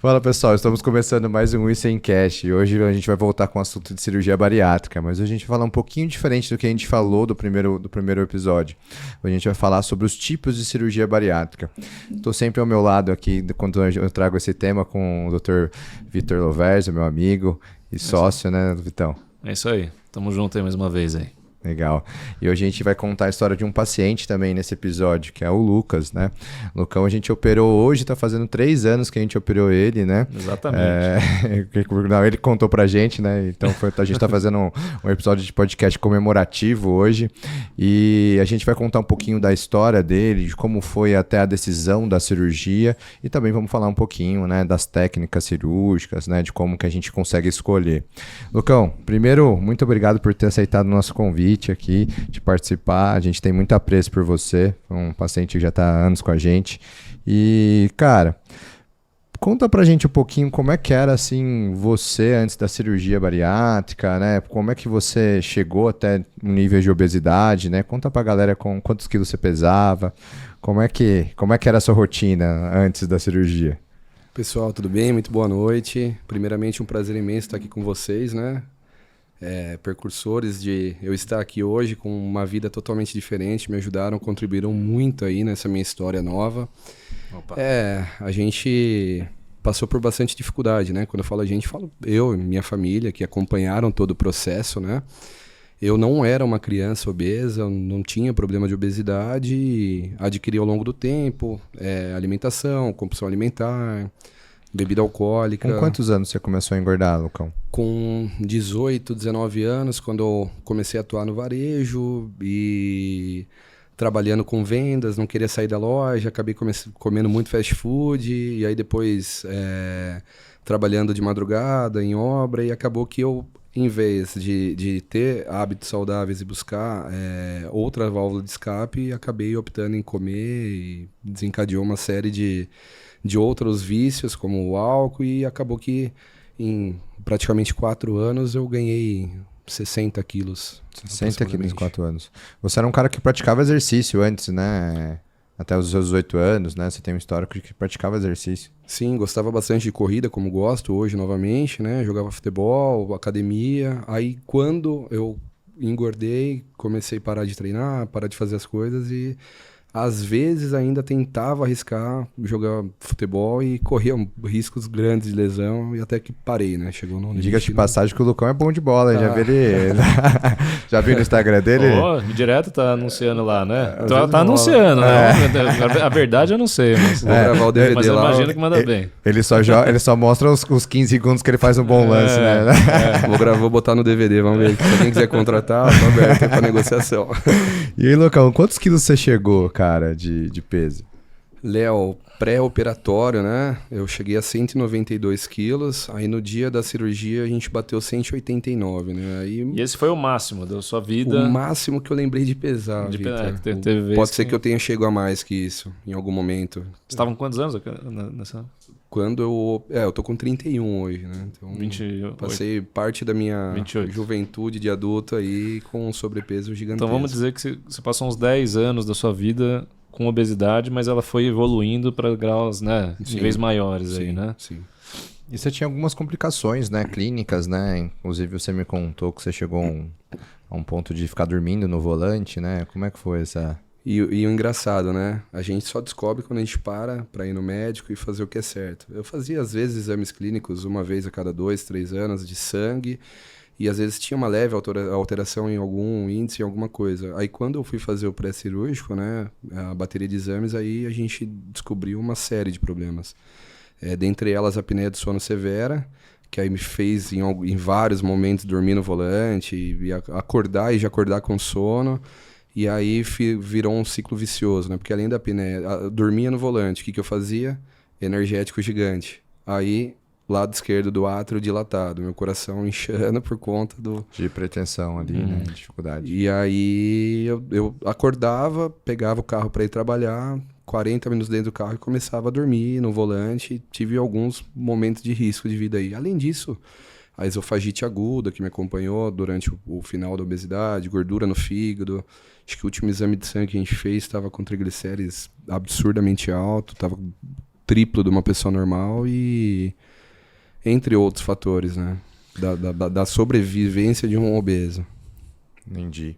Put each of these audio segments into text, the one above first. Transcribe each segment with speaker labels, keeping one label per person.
Speaker 1: Fala pessoal, estamos começando mais um Cash e hoje a gente vai voltar com o assunto de cirurgia bariátrica, mas hoje a gente vai falar um pouquinho diferente do que a gente falou do primeiro episódio. Hoje a gente vai falar sobre os tipos de cirurgia bariátrica. Estou sempre ao meu lado aqui quando eu trago esse tema com o Dr. Vitor Loverzo, meu amigo e sócio, né, Vitão?
Speaker 2: É isso aí, tamo junto aí mais uma vez aí.
Speaker 1: Legal. E hoje a gente vai contar a história de um paciente também nesse episódio, que é o Lucas, né? O Lucão a gente operou hoje, tá fazendo 3 anos que a gente operou ele, né?
Speaker 2: Exatamente.
Speaker 1: Não, ele contou pra gente, né? Então a gente tá fazendo um episódio de podcast comemorativo hoje. E a gente vai contar um pouquinho da história dele, de como foi até a decisão da cirurgia. E também vamos falar um pouquinho, né, das técnicas cirúrgicas, né? De como que a gente consegue escolher. Lucão, primeiro, muito obrigado por ter aceitado o nosso convite aqui, de participar. A gente tem muito apreço por você, um paciente que já está há anos com a gente. E, cara, conta pra gente um pouquinho como é que era, assim, você antes da cirurgia bariátrica, né? Como é que você chegou até um nível de obesidade, né? Conta pra galera com quantos quilos você pesava, como é que era a sua rotina antes da cirurgia.
Speaker 3: Pessoal, tudo bem? Muito boa noite. Primeiramente, um prazer imenso estar aqui com vocês, né? Precursores de eu estar aqui hoje com uma vida totalmente diferente, me ajudaram, contribuíram muito aí nessa minha história nova.
Speaker 2: Opa.
Speaker 3: A gente passou por bastante dificuldade, né? Quando eu falo a gente, falo eu e minha família, que acompanharam todo o processo, né? Eu não era uma criança obesa, não tinha problema de obesidade, e adquiri ao longo do tempo alimentação, compulsão alimentar, bebida alcoólica.
Speaker 1: Com quantos anos você começou a engordar, Lucão?
Speaker 3: Com 18, 19 anos, quando eu comecei a atuar no varejo e trabalhando com vendas, não queria sair da loja, acabei comendo muito fast food, e aí depois trabalhando de madrugada em obra, e acabou que eu, em vez de ter hábitos saudáveis e buscar outra válvula de escape, acabei optando em comer e desencadeou uma série de outros vícios, como o álcool, e acabou que em praticamente 4 anos eu ganhei 60 quilos.
Speaker 1: 60 quilos em 4 anos. Você era um cara que praticava exercício antes, né? Até os seus 18 anos, né? Você tem um histórico de que praticava exercício.
Speaker 3: Sim, gostava bastante de corrida, como gosto hoje novamente, né? Jogava futebol, academia. Aí quando eu engordei, comecei a parar de treinar, parar de fazer as coisas e às vezes ainda tentava arriscar jogar futebol e corria riscos grandes de lesão e até que parei, né? Chegou no
Speaker 1: Diga de passagem que o Lucão é bom de bola, já vi ele. Já viu no Instagram dele?
Speaker 2: Direto tá anunciando lá, né?
Speaker 3: Tá
Speaker 2: Tá anunciando, né? A verdade eu não sei, mas
Speaker 3: vou gravar o DVD
Speaker 2: mas eu
Speaker 3: lá.
Speaker 2: imagino que manda bem.
Speaker 1: Ele só mostra os 15 segundos que ele faz um bom lance, né?
Speaker 3: Vou botar no DVD, vamos ver. Se alguém quiser contratar, tô aberto pra negociação.
Speaker 1: E aí, Lucão, quantos quilos você chegou, cara, de peso?
Speaker 3: Léo, pré-operatório, né? Eu cheguei a 192 quilos. Aí no dia da cirurgia a gente bateu 189, né? Aí,
Speaker 2: E esse foi o máximo da sua vida?
Speaker 3: o máximo que eu lembrei de pesar, Vitor. Pode ser que eu tenha chego a mais que isso, em algum momento.
Speaker 2: Você estava com quantos anos nessa?
Speaker 3: Quando eu tô com 31 hoje, né? Então,
Speaker 2: 28.
Speaker 3: passei parte da minha
Speaker 2: 28.
Speaker 3: juventude de adulto aí com um sobrepeso gigantesco.
Speaker 2: Então vamos dizer que você passou uns 10 anos da sua vida com obesidade, mas ela foi evoluindo para graus, né, níveis maiores aí, né?
Speaker 3: Sim.
Speaker 1: E você tinha algumas complicações, né, clínicas, né? Inclusive você me contou que você chegou a um ponto de ficar dormindo no volante, né? Como é que foi essa...
Speaker 3: E o engraçado, né? A gente só descobre quando a gente para ir no médico e fazer o que é certo. Eu fazia, às vezes, exames clínicos uma vez a cada 2, 3 anos de sangue. E, às vezes, tinha uma leve alteração em algum índice, em alguma coisa. Aí, quando eu fui fazer o pré-cirúrgico, né? A bateria de exames, aí a gente descobriu uma série de problemas. Dentre elas, a apneia do sono severa, que aí me fez, em vários momentos, dormir no volante e acordar e já acordar com sono. E aí virou um ciclo vicioso, né? Porque além da apneia, eu dormia no volante. O que eu fazia? Energético gigante. Aí, lado esquerdo do átrio dilatado. Meu coração inchando por conta
Speaker 1: de pretensão ali, né? Dificuldade.
Speaker 3: E aí eu acordava, pegava o carro para ir trabalhar, 40 minutos dentro do carro e começava a dormir no volante. Tive alguns momentos de risco de vida aí. Além disso, a esofagite aguda que me acompanhou durante o final da obesidade, gordura no fígado. Acho que o último exame de sangue que a gente fez estava com triglicérides absurdamente alto, estava triplo de uma pessoa normal e entre outros fatores, né? Da sobrevivência de um obeso.
Speaker 1: Entendi.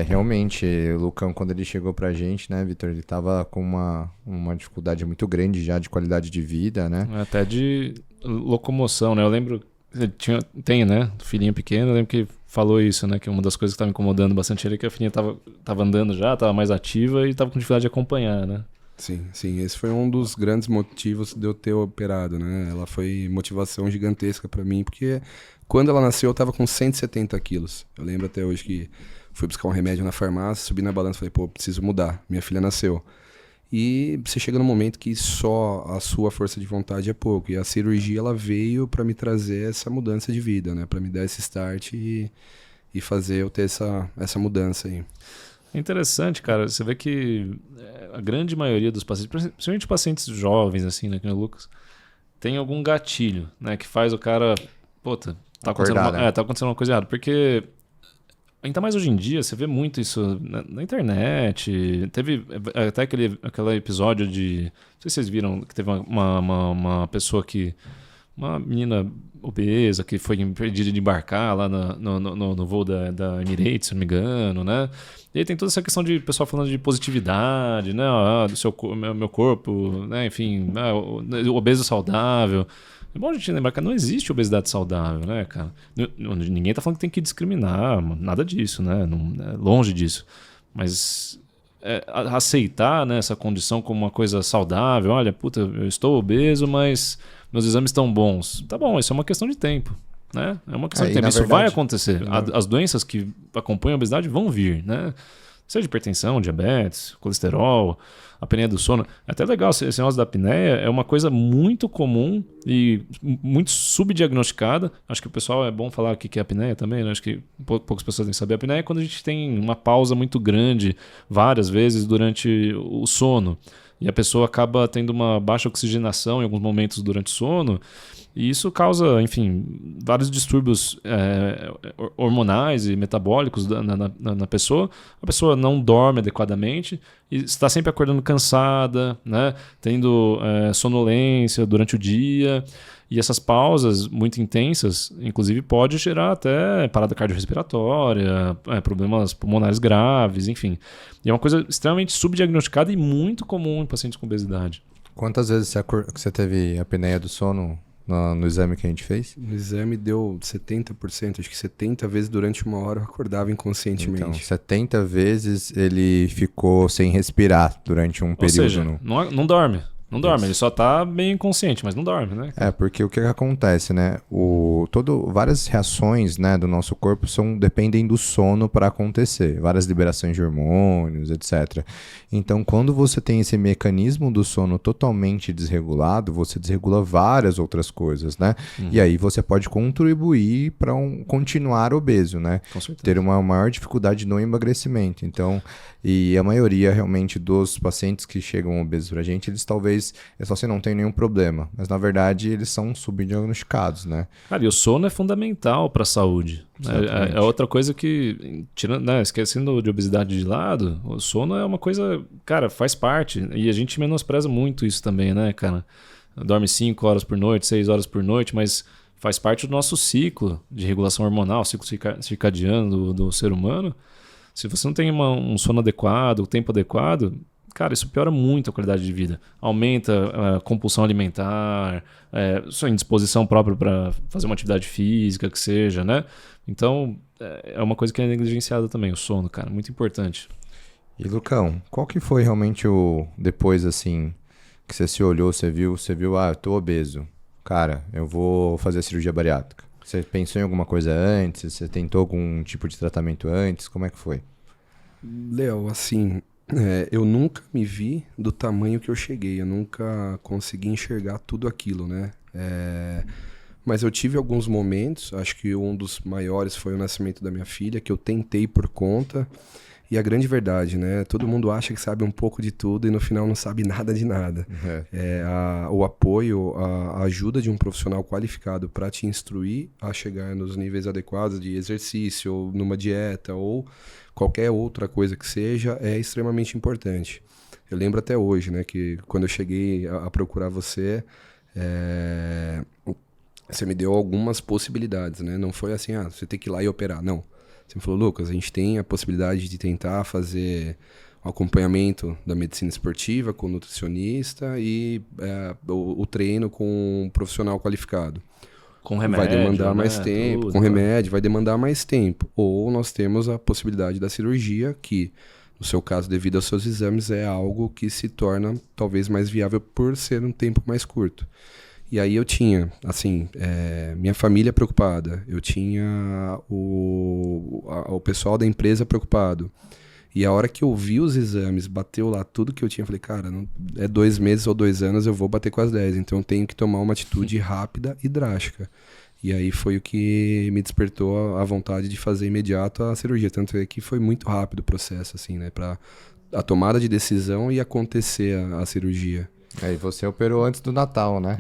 Speaker 1: Realmente, o Lucão, quando ele chegou pra gente, né, Vitor, ele tava com uma dificuldade muito grande já de qualidade de vida, né?
Speaker 2: Até de locomoção, né? Eu lembro, tem, né, filhinho pequeno, eu lembro que falou isso, né, que uma das coisas que estava incomodando bastante ele é que a filhinha tava andando já, tava mais ativa e tava com dificuldade de acompanhar, né?
Speaker 3: Sim, esse foi um dos grandes motivos de eu ter operado, né? Ela foi motivação gigantesca pra mim, porque quando ela nasceu eu tava com 170 quilos. Eu lembro até hoje que fui buscar um remédio na farmácia, subi na balança e falei, pô, preciso mudar, minha filha nasceu. E você chega num momento que só a sua força de vontade é pouco. E a cirurgia, ela veio pra me trazer essa mudança de vida, né? Pra me dar esse start e fazer eu ter essa mudança aí.
Speaker 2: É interessante, cara, você vê que a grande maioria dos pacientes, principalmente pacientes jovens, assim, né, que nem o Lucas, tem algum gatilho, né, que faz o cara, puta, tá acontecendo uma coisa errada. Porque, ainda mais hoje em dia, você vê muito isso na internet. Teve até aquele episódio de, não sei se vocês viram, que teve uma pessoa que, uma menina obesa que foi impedida de embarcar lá no voo da Emirates, se não me engano, né? E aí tem toda essa questão de pessoal falando de positividade, né? Do seu meu corpo, né? Enfim, o obeso saudável. É bom a gente lembrar que não existe obesidade saudável, né, cara? Ninguém tá falando que tem que discriminar, nada disso, né? Longe disso. Mas aceitar, né, essa condição como uma coisa saudável, olha, puta, eu estou obeso, mas meus exames estão bons. Tá bom, isso é uma questão de tempo, né? É uma questão de tempo. Isso vai acontecer. As doenças que acompanham a obesidade vão vir, né? Seja hipertensão, diabetes, colesterol, apneia do sono. É até legal, esse negócio da apneia é uma coisa muito comum e muito subdiagnosticada. Acho que o pessoal é bom falar o que é apneia também, né? Acho que poucas pessoas têm que saber. A apneia é quando a gente tem uma pausa muito grande, várias vezes durante o sono. E a pessoa acaba tendo uma baixa oxigenação em alguns momentos durante o sono. E isso causa, enfim, vários distúrbios hormonais e metabólicos na pessoa. A pessoa não dorme adequadamente e está sempre acordando cansada, né? Tendo sonolência durante o dia. E essas pausas muito intensas, inclusive, pode gerar até parada cardiorrespiratória, problemas pulmonares graves, enfim. E é uma coisa extremamente subdiagnosticada e muito comum em pacientes com obesidade.
Speaker 1: Quantas vezes você teve apneia do sono no exame que a gente fez?
Speaker 3: No exame deu 70%, acho que 70 vezes durante uma hora eu acordava inconscientemente.
Speaker 1: Então, 70 vezes ele ficou sem respirar durante um período.
Speaker 2: Ou seja, não dorme. Não dorme, ele só tá meio inconsciente, mas não dorme, né?
Speaker 1: Porque o que acontece, né? Várias reações, né, do nosso corpo dependem do sono para acontecer. Várias liberações de hormônios, etc. Então, quando você tem esse mecanismo do sono totalmente desregulado, você desregula várias outras coisas, né? E aí você pode contribuir para continuar obeso, né?
Speaker 2: Com certeza.
Speaker 1: Ter uma maior dificuldade no emagrecimento. Então, e a maioria realmente dos pacientes que chegam obesos pra gente, eles talvez é só se não tem nenhum problema, mas na verdade eles são subdiagnosticados, né?
Speaker 2: Cara, e o sono é fundamental para a saúde. É outra coisa que, esquecendo de obesidade de lado, o sono é uma coisa, cara, faz parte. E a gente menospreza muito isso também, né, cara? Dorme 5 horas por noite, 6 horas por noite, mas faz parte do nosso ciclo de regulação hormonal, ciclo circadiano do ser humano. Se você não tem um sono adequado, o tempo adequado, cara, isso piora muito a qualidade de vida. Aumenta a compulsão alimentar, sua indisposição própria para fazer uma atividade física, que seja, né? Então, é uma coisa que é negligenciada também, o sono, cara, muito importante.
Speaker 1: E, Lucão, qual que foi realmente depois, assim, que você se olhou, você viu, eu tô obeso. Cara, eu vou fazer a cirurgia bariátrica. Você pensou em alguma coisa antes? Você tentou algum tipo de tratamento antes? Como é que foi?
Speaker 3: Léo, assim, eu nunca me vi do tamanho que eu cheguei. Eu nunca consegui enxergar tudo aquilo, né? Mas eu tive alguns momentos, acho que um dos maiores foi o nascimento da minha filha, que eu tentei por conta. E a grande verdade, né? Todo mundo acha que sabe um pouco de tudo e no final não sabe nada de nada. O apoio, a ajuda de um profissional qualificado para te instruir a chegar nos níveis adequados de exercício, ou numa dieta, ou qualquer outra coisa que seja, é extremamente importante. Eu lembro até hoje, né, que quando eu cheguei a procurar você, você me deu algumas possibilidades, né? Não foi assim, você tem que ir lá e operar. Não. Você me falou, Lucas, a gente tem a possibilidade de tentar fazer um acompanhamento da medicina esportiva com nutricionista e o treino com um profissional qualificado.
Speaker 2: Com remédio,
Speaker 3: vai demandar mais
Speaker 2: né?
Speaker 3: tempo,
Speaker 2: Tudo,
Speaker 3: com remédio, vai demandar mais tempo. Ou nós temos a possibilidade da cirurgia, que, no seu caso, devido aos seus exames, é algo que se torna talvez mais viável por ser um tempo mais curto. E aí eu tinha, assim, minha família preocupada, eu tinha o pessoal da empresa preocupado. E a hora que eu vi os exames, bateu lá tudo que eu tinha, eu falei, cara, não, 2 meses ou 2 anos eu vou bater com as 10, então eu tenho que tomar uma atitude rápida e drástica. E aí foi o que me despertou a vontade de fazer imediato a cirurgia, tanto é que foi muito rápido o processo, assim, né, para a tomada de decisão e acontecer a cirurgia.
Speaker 1: Aí você operou antes do Natal, né?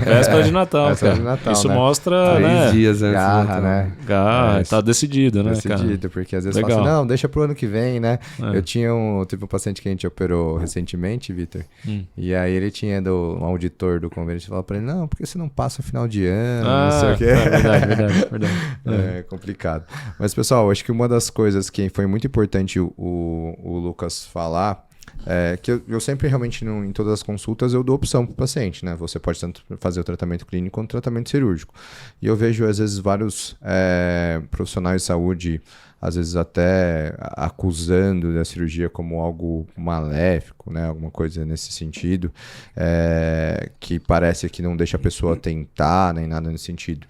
Speaker 2: Véspera de Natal,
Speaker 1: Véspera
Speaker 2: cara.
Speaker 1: de Natal,
Speaker 2: Isso
Speaker 1: né?
Speaker 2: mostra,
Speaker 3: 3
Speaker 2: né?
Speaker 3: dias antes do
Speaker 1: Garra,
Speaker 3: Natal.
Speaker 1: né?
Speaker 2: Tá decidido, né, cara?
Speaker 1: Decidido, porque às vezes
Speaker 2: Legal.
Speaker 1: fala assim, não, deixa pro ano que vem, né? Eu tive um paciente que a gente operou recentemente, Vitor, e aí ele tinha um auditor do convênio, falou pra ele, não, porque você não passa o final de ano, não sei o quê.
Speaker 2: Verdade.
Speaker 1: É complicado. Mas, pessoal, acho que uma das coisas que foi muito importante o Lucas falar que eu sempre realmente, em todas as consultas, eu dou opção para o paciente, né? Você pode tanto fazer o tratamento clínico quanto o tratamento cirúrgico. E eu vejo, às vezes, vários profissionais de saúde, às vezes até acusando da cirurgia como algo maléfico, né? Alguma coisa nesse sentido, que parece que não deixa a pessoa tentar, nem nada nesse sentido.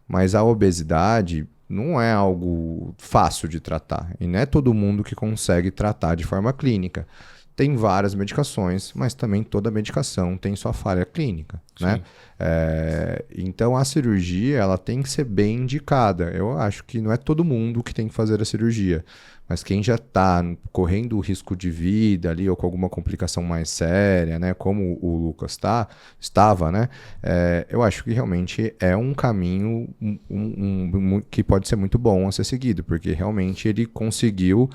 Speaker 1: Mas a obesidade não é algo fácil de tratar. E não é todo mundo que consegue tratar de forma clínica. Tem várias medicações, mas também toda medicação tem sua falha clínica, né? Então a cirurgia ela tem que ser bem indicada. Eu acho que não é todo mundo que tem que fazer a cirurgia, mas quem já está correndo o risco de vida ali ou com alguma complicação mais séria, né? Como o Lucas estava, né? Eu acho que realmente é um caminho que pode ser muito bom a ser seguido, porque realmente ele conseguiu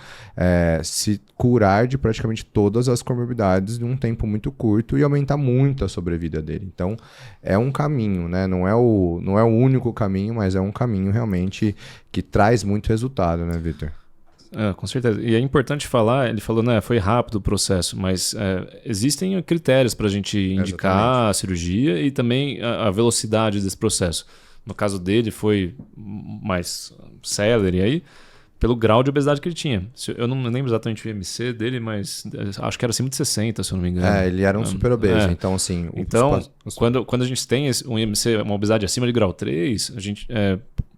Speaker 1: se curar de praticamente todas as comorbidades em um tempo muito curto e aumentar muito a sobrevida dele. Então, é um caminho, né? Não é o único caminho, mas é um caminho realmente que traz muito resultado, né, Vitor?
Speaker 2: Com certeza. E é importante falar, ele falou, né, foi rápido o processo, mas existem critérios para a gente indicar a cirurgia e também a velocidade desse processo. No caso dele foi mais célere aí, pelo grau de obesidade que ele tinha. Eu não lembro exatamente o IMC dele, mas acho que era acima de 60, se eu não me engano.
Speaker 1: Ele era um super obeso, então assim...
Speaker 2: Quando a gente tem um IMC, uma obesidade acima de grau 3, a gente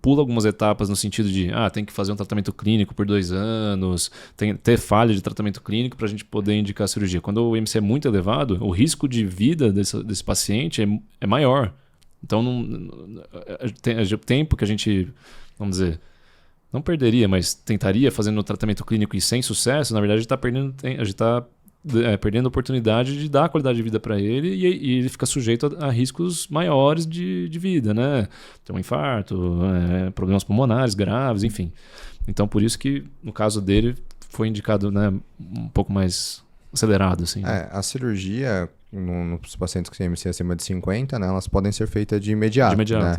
Speaker 2: pula algumas etapas no sentido de tem que fazer um tratamento clínico por 2 anos, tem ter falha de tratamento clínico para a gente poder indicar a cirurgia. Quando o IMC é muito elevado, o risco de vida desse paciente é maior. Então, o tempo que a gente, vamos dizer... não perderia, mas tentaria fazendo o tratamento clínico e sem sucesso, na verdade a gente está perdendo a oportunidade de dar qualidade de vida para ele e ele fica sujeito a riscos maiores de vida, né? Ter um infarto, problemas pulmonares graves, enfim. Então, por isso que no caso dele foi indicado, né, um pouco mais acelerado, assim.
Speaker 1: A cirurgia nos pacientes que têm IMC acima de 50, né, elas podem ser feitas de imediato. Né?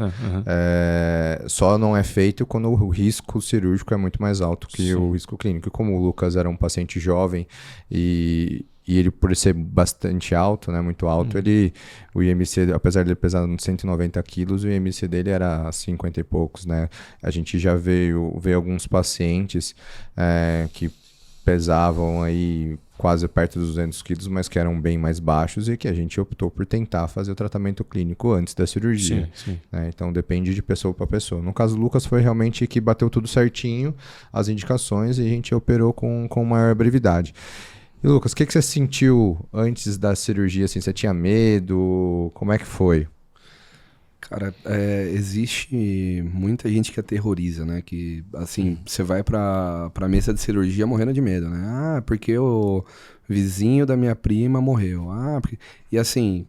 Speaker 1: Só não é feito quando o risco cirúrgico é muito mais alto que o risco clínico. E como o Lucas era um paciente jovem e ele, por ser bastante alto, né, muito alto, o IMC, apesar de ele pesar uns 190 quilos, o IMC dele era 50 e poucos, né? A gente já veio alguns pacientes que pesavam aí quase perto dos 200 quilos, mas que eram bem mais baixos e que a gente optou por tentar fazer o tratamento clínico antes da cirurgia.
Speaker 2: Sim.
Speaker 1: Né? Então depende de pessoa para pessoa. No caso do Lucas foi realmente que bateu tudo certinho, as indicações, e a gente operou com maior brevidade. E Lucas, o que você sentiu antes da cirurgia? Assim, você tinha medo? Como é que foi?
Speaker 3: Cara, existe muita gente que aterroriza, né? Que, assim, você vai pra mesa de cirurgia morrendo de medo, né? Porque o vizinho da minha prima morreu. E, assim,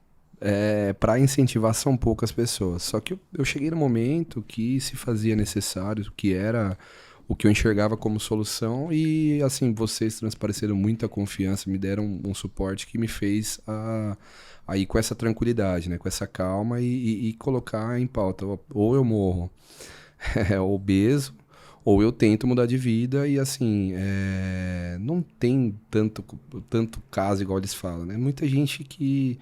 Speaker 3: pra incentivar são poucas pessoas. Só que eu cheguei no momento que se fazia necessário, que era o que eu enxergava como solução e, assim, vocês transpareceram muita confiança, me deram um suporte que me fez a ir com essa tranquilidade, né? Com essa calma e colocar em pauta, ou eu morro obeso, ou eu tento mudar de vida e, assim, não tem tanto caso igual eles falam, né? Muita gente que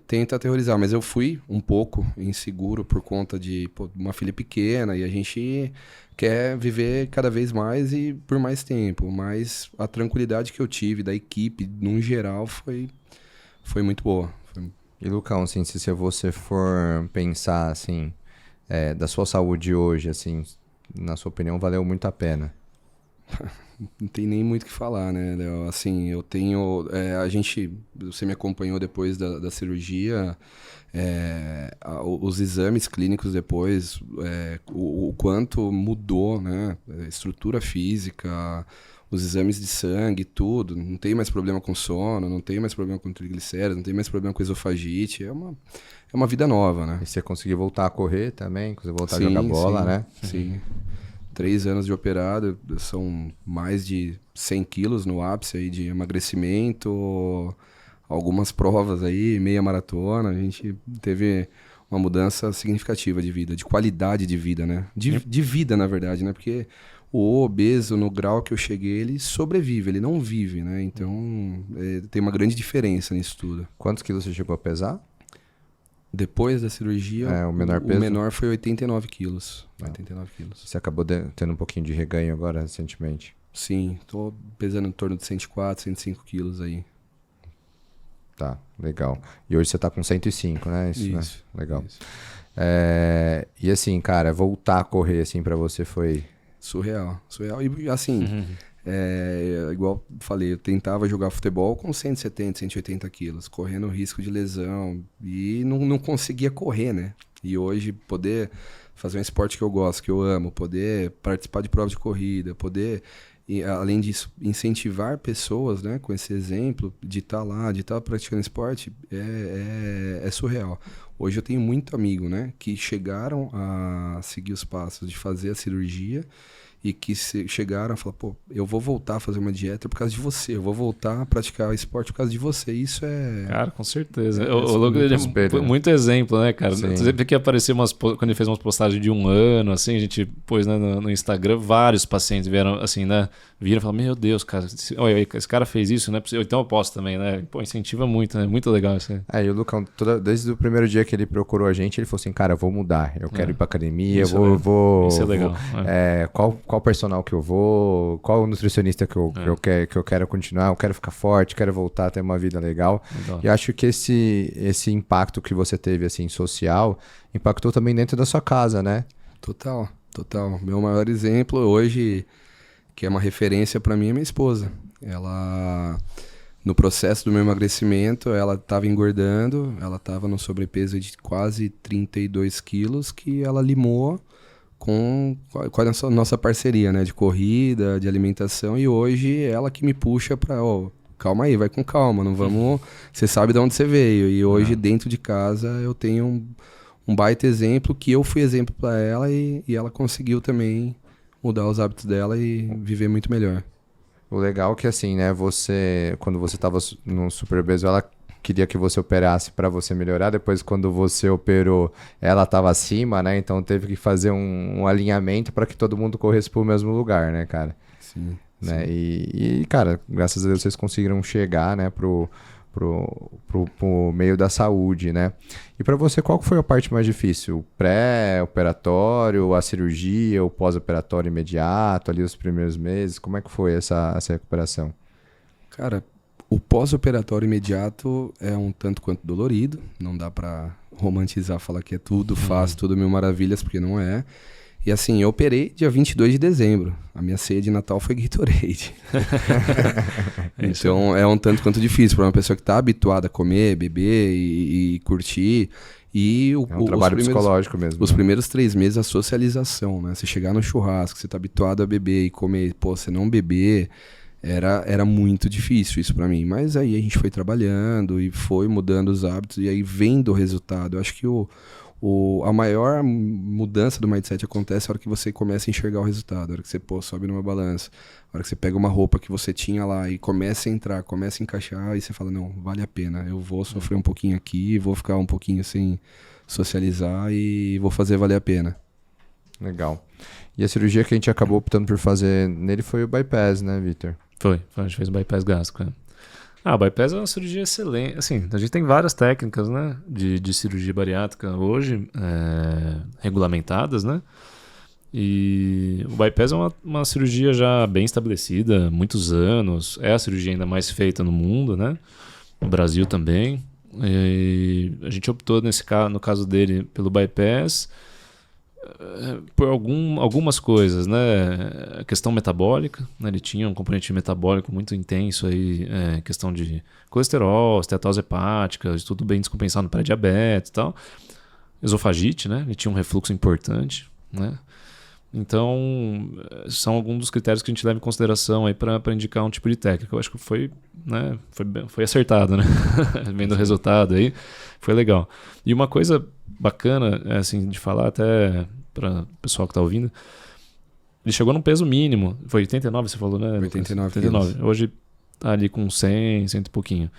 Speaker 3: tenta aterrorizar, mas eu fui um pouco inseguro por conta de uma filha pequena e a gente quer viver cada vez mais e por mais tempo, mas a tranquilidade que eu tive da equipe, num geral, foi muito boa.
Speaker 1: E, Lucão, assim, se você for pensar, assim, da sua saúde hoje, assim, na sua opinião, valeu muito a pena?
Speaker 3: Não tem nem muito o que falar, né, Léo? Assim, eu tenho... você me acompanhou depois da cirurgia, os exames clínicos depois, o quanto mudou, né? Estrutura física, os exames de sangue, tudo. Não tem mais problema com sono, não tem mais problema com triglicéridos, não tem mais problema com esofagite. É uma vida nova, né?
Speaker 1: E você conseguiu voltar a correr também? Conseguiu voltar a jogar bola, né?
Speaker 3: Sim. 3 anos de operado, são mais de 100 quilos no ápice aí de emagrecimento, algumas provas aí, meia maratona, a gente teve uma mudança significativa de vida, de qualidade de vida, né? De vida, na verdade, né? Porque o obeso, no grau que eu cheguei, ele sobrevive, ele não vive, né? Então, tem uma grande diferença nisso tudo.
Speaker 1: Quantos quilos você chegou a pesar?
Speaker 3: Depois da cirurgia,
Speaker 1: o menor peso?
Speaker 3: O menor foi 89 quilos. 89 quilos.
Speaker 1: Você acabou tendo um pouquinho de reganho agora, recentemente?
Speaker 3: Sim, tô pesando em torno de 104, 105 quilos aí.
Speaker 1: Tá, legal. E hoje você tá com 105, né? Isso. Né? Legal.
Speaker 3: Isso.
Speaker 1: E assim, cara, voltar a correr assim pra você foi...
Speaker 3: Surreal. E assim, igual falei, eu tentava jogar futebol com 170, 180 quilos, correndo risco de lesão e não conseguia correr, né? E hoje poder fazer um esporte que eu gosto, que eu amo, poder participar de prova de corrida, poder, além disso, incentivar pessoas, né, com esse exemplo de estar lá, de estar praticando esporte, é surreal. Hoje eu tenho muito amigo, né, que chegaram a seguir os passos de fazer a cirurgia e que chegaram a falar, pô, eu vou voltar a fazer uma dieta por causa de você, eu vou voltar a praticar esporte por causa de você. Isso
Speaker 2: Cara, com certeza. O Lucas é muito exemplo, né, cara?
Speaker 1: Sim.
Speaker 2: Sempre que apareceu quando ele fez umas postagens de 1 ano, assim, a gente pôs, né, no Instagram, vários pacientes vieram, assim, né, viram e falaram, meu Deus, cara, esse cara fez isso, né? Então eu posso também, né? Pô, incentiva muito, né? Muito legal isso aí.
Speaker 1: E o Lucão, desde o primeiro dia que ele procurou a gente, ele falou assim, cara, eu vou mudar, eu quero ir pra academia,
Speaker 2: Isso é legal.
Speaker 1: Qual personal que eu vou, qual nutricionista que eu quero continuar, eu quero ficar forte, quero voltar a ter uma vida legal. E acho que esse impacto que você teve, assim, social, impactou também dentro da sua casa, né?
Speaker 3: Total. Meu maior exemplo hoje, que é uma referência para mim, é minha esposa. Ela, no processo do meu emagrecimento, ela estava engordando, ela estava no sobrepeso de quase 32 quilos, que ela limou com a nossa parceria, né, de corrida, de alimentação, e hoje ela que me puxa para, calma aí, vai com calma, não vamos, você sabe de onde você veio, e hoje dentro de casa eu tenho um baita exemplo, que eu fui exemplo para ela e ela conseguiu também mudar os hábitos dela e viver muito melhor.
Speaker 1: O legal é que, assim, né, quando você tava no superobeso, ela queria que você operasse para você melhorar, depois quando você operou, ela tava acima, né, então teve que fazer um alinhamento para que todo mundo corresse pro mesmo lugar, né, cara?
Speaker 3: Sim.
Speaker 1: Né? E, cara, graças a Deus vocês conseguiram chegar, né, pro meio da saúde, né? E para você, qual foi a parte mais difícil? O pré-operatório, a cirurgia, o pós-operatório imediato, ali os primeiros meses? Como é que foi essa recuperação?
Speaker 3: Cara, o pós-operatório imediato é um tanto quanto dolorido. Não dá para romantizar, falar que é tudo fácil, tudo mil maravilhas, porque não é. E assim, eu operei dia 22 de dezembro. A minha ceia de Natal foi Gatorade. Então é um tanto quanto difícil para uma pessoa que está habituada a comer, beber e curtir. E
Speaker 1: é um trabalho psicológico mesmo.
Speaker 3: Os primeiros 3 meses, a socialização, né? Você chegar no churrasco, você está habituado a beber e comer, você não beber, era muito difícil isso para mim. Mas aí a gente foi trabalhando e foi mudando os hábitos e aí vendo o resultado. Eu acho que o A maior mudança do mindset acontece na hora que você começa a enxergar o resultado, na hora que você sobe numa balança, na hora que você pega uma roupa que você tinha lá e começa a entrar, começa a encaixar, e você fala, não, vale a pena, eu vou sofrer um pouquinho aqui, vou ficar um pouquinho sem socializar e vou fazer valer a pena.
Speaker 1: Legal. E a cirurgia que a gente acabou optando por fazer nele foi o bypass, né, Vitor?
Speaker 2: Foi, a gente fez o bypass gástrico. O bypass é uma cirurgia excelente. Assim, a gente tem várias técnicas, né, de cirurgia bariátrica hoje regulamentadas, né? E o bypass é uma cirurgia já bem estabelecida, muitos anos. É a cirurgia ainda mais feita no mundo, né? No Brasil também. E a gente optou no caso dele pelo bypass por algumas coisas, né? A questão metabólica, né? Ele tinha um componente metabólico muito intenso aí, questão de colesterol, esteatose hepática, tudo bem descompensado no pré-diabetes e tal. Esofagite, né? Ele tinha um refluxo importante, né? Então, são alguns dos critérios que a gente leva em consideração aí para indicar um tipo de técnica. Eu acho que foi acertado, né? Vendo o resultado aí, foi legal. E uma coisa bacana, assim, de falar até para o pessoal que está ouvindo, ele chegou num peso mínimo, foi 89, você falou, né?
Speaker 3: 89.
Speaker 2: Hoje tá ali com 100 e pouquinho.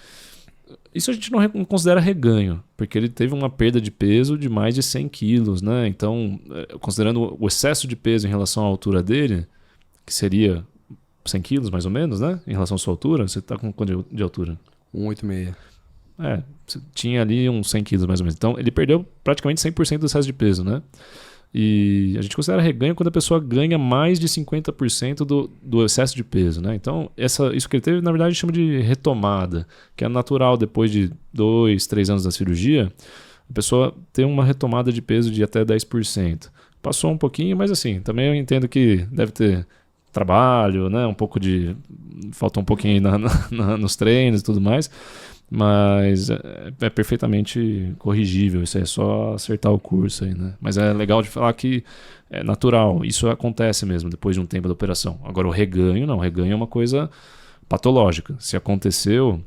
Speaker 2: Isso a gente não considera reganho, porque ele teve uma perda de peso de mais de 100 quilos, né? Então, considerando o excesso de peso em relação à altura dele, que seria 100 quilos mais ou menos, né? Em relação à sua altura, você está com quanto de altura?
Speaker 3: 1,86.
Speaker 2: Você tinha ali uns 100 quilos mais ou menos. Então, ele perdeu praticamente 100% do excesso de peso, né? E a gente considera reganho quando a pessoa ganha mais de 50% do excesso de peso, né? Então, isso que ele teve, na verdade, chama de retomada, que é natural depois de 2, 3 anos da cirurgia, a pessoa ter uma retomada de peso de até 10%. Passou um pouquinho, mas assim, também eu entendo que deve ter trabalho, né? Faltou um pouquinho nos treinos e tudo mais, mas é perfeitamente corrigível, isso é só acertar o curso aí, né? Mas é legal de falar que é natural, isso acontece mesmo depois de um tempo da operação. Agora o reganho não, o reganho é uma coisa patológica. Se aconteceu,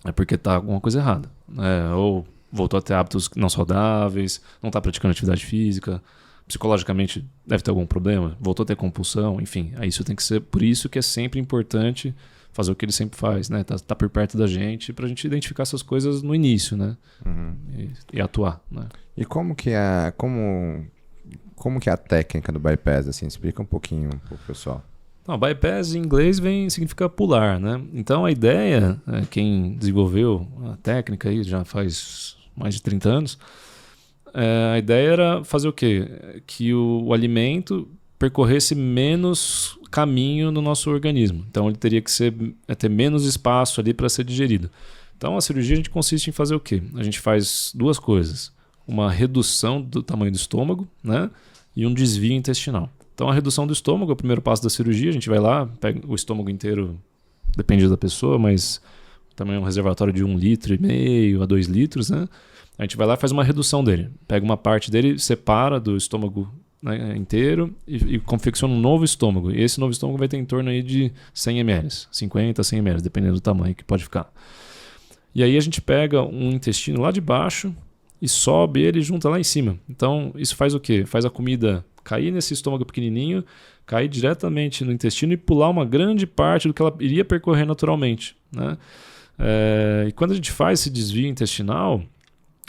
Speaker 2: é porque está alguma coisa errada, né? Ou voltou a ter hábitos não saudáveis, não está praticando atividade física, psicologicamente deve ter algum problema, voltou a ter compulsão, enfim, aí isso tem que ser, por isso que é sempre importante fazer o que ele sempre faz, né? Tá por perto da gente pra gente identificar essas coisas no início, né?
Speaker 1: Uhum.
Speaker 2: E atuar, né?
Speaker 1: E como que é a técnica do bypass, assim? Explica um pouquinho pro pessoal.
Speaker 2: Não, bypass em inglês significa pular, né? Então a ideia, quem desenvolveu a técnica aí já faz mais de 30 anos, a ideia era fazer o quê? Que o alimento percorresse menos caminho no nosso organismo. Então ele teria que ter menos espaço ali para ser digerido. Então a cirurgia a gente consiste em fazer o quê? A gente faz duas coisas. Uma redução do tamanho do estômago, né? E um desvio intestinal. Então a redução do estômago é o primeiro passo da cirurgia. A gente vai lá, pega o estômago inteiro, depende da pessoa, mas também é um reservatório de 1,5 litro a 2 litros, né? A gente vai lá e faz uma redução dele. Pega uma parte dele, separa do estômago, né, inteiro e confecciona um novo estômago. E esse novo estômago vai ter em torno aí de 100 ml, 50, 100 ml, dependendo do tamanho que pode ficar. E aí a gente pega um intestino lá de baixo e sobe ele e junta lá em cima. Então isso faz o quê? Faz a comida cair nesse estômago pequenininho, cair diretamente no intestino e pular uma grande parte do que ela iria percorrer naturalmente, né? E quando a gente faz esse desvio intestinal,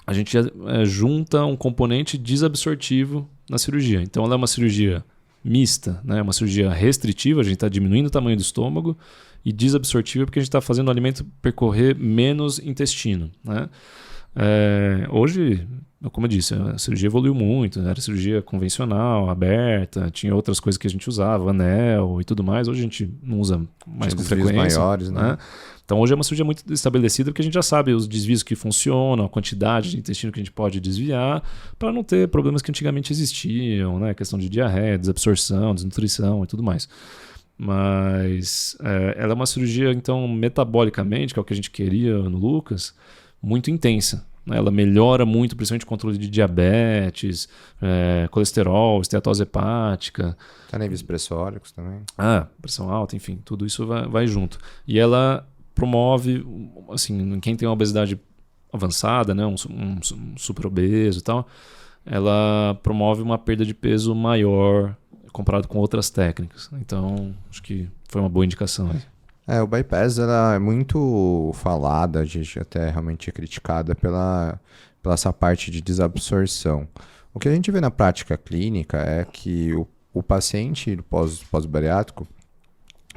Speaker 2: a gente junta um componente desabsortivo na cirurgia. Então ela é uma cirurgia mista, né? Uma cirurgia restritiva, a gente está diminuindo o tamanho do estômago, e desabsortiva porque a gente está fazendo o alimento percorrer menos intestino, né? Hoje, como eu disse, a cirurgia evoluiu muito, era cirurgia convencional, aberta, tinha outras coisas que a gente usava, anel e tudo mais. Hoje a gente não usa mais com frequência,
Speaker 1: maiores, né?
Speaker 2: Então hoje é uma cirurgia muito estabelecida porque a gente já sabe os desvios que funcionam, a quantidade de intestino que a gente pode desviar, para não ter problemas que antigamente existiam, né? A questão de diarreia, desabsorção, desnutrição e tudo mais. Mas ela é uma cirurgia, então, metabolicamente, que é o que a gente queria no Lucas, muito intensa. Ela melhora muito, principalmente o controle de diabetes, colesterol, esteatose hepática.
Speaker 1: Tá níveis pressóricos também.
Speaker 2: Pressão alta, enfim, tudo isso vai junto. E ela promove, assim, quem tem uma obesidade avançada, né, um super obeso e tal, ela promove uma perda de peso maior comparado com outras técnicas. Então, acho que foi uma boa indicação.
Speaker 1: O bypass ela é muito falada, a gente até realmente é criticada pela essa parte de desabsorção. O que a gente vê na prática clínica é que o paciente pós-bariátrico,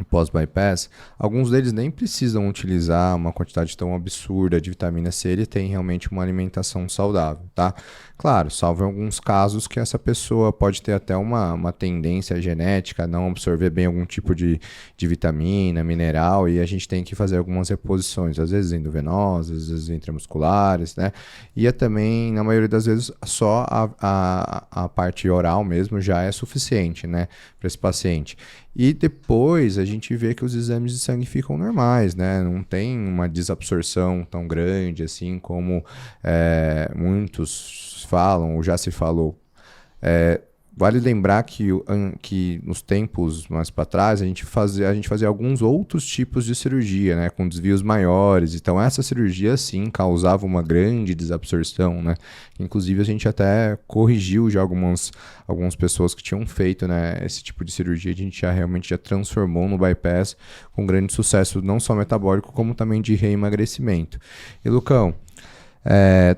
Speaker 1: pós-bypass, alguns deles nem precisam utilizar uma quantidade tão absurda de vitamina C, ele tem realmente uma alimentação saudável, tá? Claro, salvo em alguns casos que essa pessoa pode ter até uma tendência genética a não absorver bem algum tipo de vitamina, mineral, e a gente tem que fazer algumas reposições, às vezes endovenosas, às vezes intramusculares, né? E também, na maioria das vezes, só a parte oral mesmo já é suficiente, né, para esse paciente. E depois a gente vê que os exames de sangue ficam normais, né? Não tem uma desabsorção tão grande assim como muitos falam, ou já se falou. Vale lembrar que nos tempos mais para trás a gente fazia alguns outros tipos de cirurgia, né, com desvios maiores. Então essa cirurgia sim causava uma grande desabsorção, né? Inclusive a gente até corrigiu já algumas pessoas que tinham feito, né, esse tipo de cirurgia, a gente realmente já transformou no bypass com grande sucesso, não só metabólico como também de reemagrecimento. E Lucão,